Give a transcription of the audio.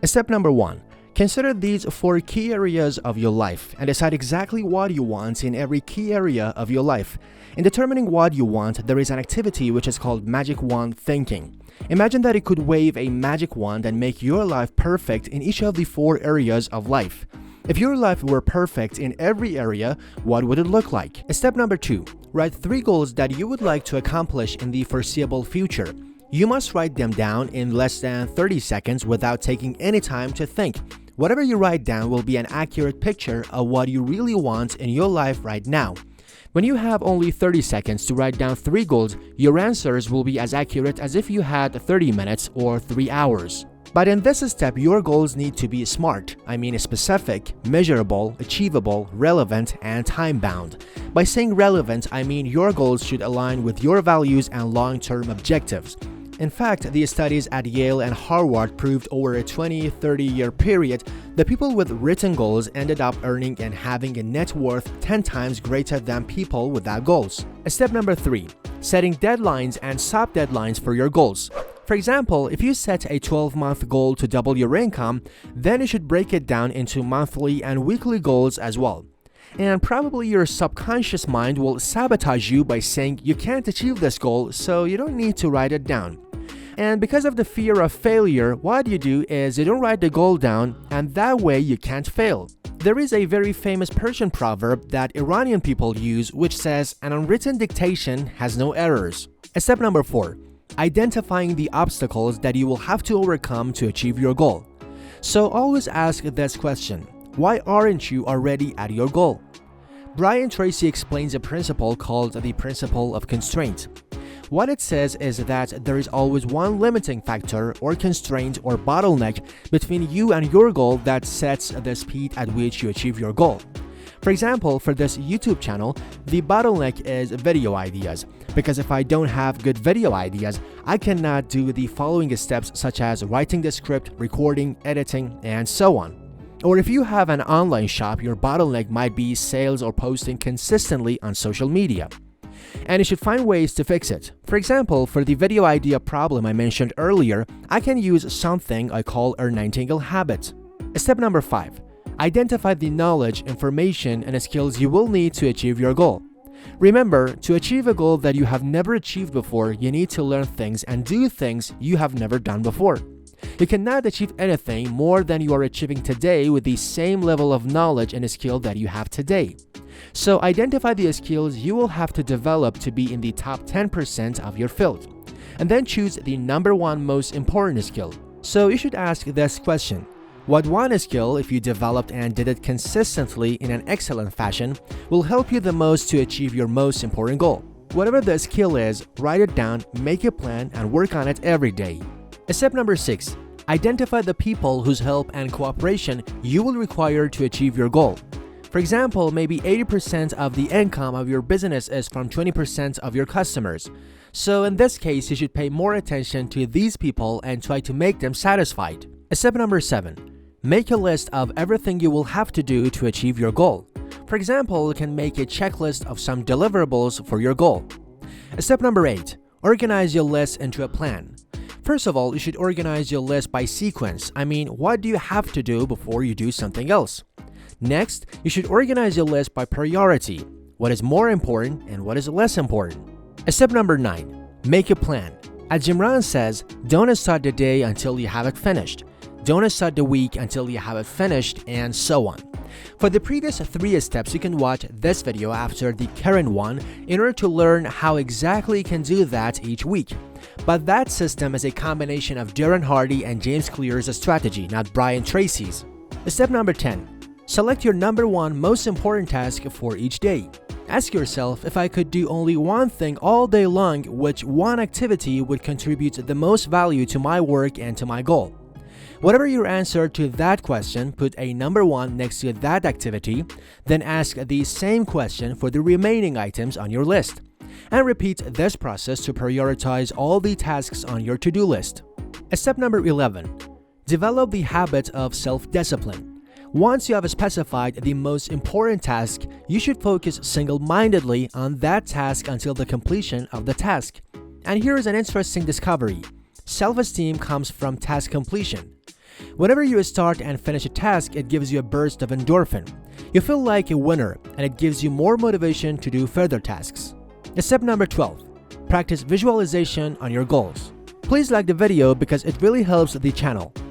Step number 1. Consider these 4 key areas of your life and decide exactly what you want in every key area of your life. In determining what you want, there is an activity which is called magic wand thinking. Imagine that you could wave a magic wand and make your life perfect in each of the 4 areas of life. If your life were perfect in every area, what would it look like? Step number 2. Write 3 goals that you would like to accomplish in the foreseeable future. You must write them down in less than 30 seconds without taking any time to think. Whatever you write down will be an accurate picture of what you really want in your life right now. When you have only 30 seconds to write down 3 goals, your answers will be as accurate as if you had 30 minutes or 3 hours. But in this step, your goals need to be smart. I mean specific, measurable, achievable, relevant, and time-bound. By saying relevant, I mean your goals should align with your values and long-term objectives. In fact, the studies at Yale and Harvard proved over a 20-30-year period that people with written goals ended up earning and having a net worth 10 times greater than people without goals. Step number 3. Setting deadlines and sub-deadlines for your goals. For example, if you set a 12-month goal to double your income, then you should break it down into monthly and weekly goals as well. And probably your subconscious mind will sabotage you by saying you can't achieve this goal, so you don't need to write it down. And because of the fear of failure, what you do is you don't write the goal down, and that way you can't fail. There is a very famous Persian proverb that Iranian people use which says, "An unwritten dictation has no errors." Step number 4. Identifying the obstacles that you will have to overcome to achieve your goal. So always ask this question: why aren't you already at your goal? Brian Tracy explains a principle called the principle of constraint. What it says is that there is always one limiting factor or constraint or bottleneck between you and your goal that sets the speed at which you achieve your goal. For example, for this YouTube channel, the bottleneck is video ideas, because if I don't have good video ideas, I cannot do the following steps such as writing the script, recording, editing, and so on. Or if you have an online shop, your bottleneck might be sales or posting consistently on social media. And you should find ways to fix it. For example, for the video idea problem I mentioned earlier, I can use something I call a nightingale habit. Step number 5. Identify the knowledge, information, and skills you will need to achieve your goal. Remember, to achieve a goal that you have never achieved before, you need to learn things and do things you have never done before. You cannot achieve anything more than you are achieving today with the same level of knowledge and skill that you have today. So identify the skills you will have to develop to be in the top 10% of your field, and then choose the number 1 most important skill. So you should ask this question: what one skill, if you developed and did it consistently in an excellent fashion, will help you the most to achieve your most important goal? Whatever the skill is, write it down, make a plan, and work on it every day. Step number 6. Identify the people whose help and cooperation you will require to achieve your goal. For example, maybe 80% of the income of your business is from 20% of your customers. So in this case, you should pay more attention to these people and try to make them satisfied. Step number 7. Make a list of everything you will have to do to achieve your goal. For example, you can make a checklist of some deliverables for your goal. Step number 8. Organize your list into a plan. First of all, you should organize your list by sequence. I mean, what do you have to do before you do something else? Next, you should organize your list by priority. What is more important and what is less important? Step number 9. Make a plan. As Jim Rohn says, don't start the day until you have it finished. Don't start the week until you have it finished, and so on. For the previous 3 steps, you can watch this video after the current one in order to learn how exactly you can do that each week. But that system is a combination of Darren Hardy and James Clear's strategy, not Brian Tracy's. Step number 10. Select your number 1 most important task for each day. Ask yourself, if I could do only one thing all day long, which one activity would contribute the most value to my work and to my goal? Whatever your answer to that question, put a number 1 next to that activity, then ask the same question for the remaining items on your list. And repeat this process to prioritize all the tasks on your to-do list. Step number 11. Develop the habit of self-discipline. Once you have specified the most important task, you should focus single-mindedly on that task until the completion of the task. And here is an interesting discovery. Self-esteem comes from task completion. Whenever you start and finish a task, it gives you a burst of endorphin. You feel like a winner, and it gives you more motivation to do further tasks. Step number 12. Practice visualization on your goals. Please like the video because it really helps the channel.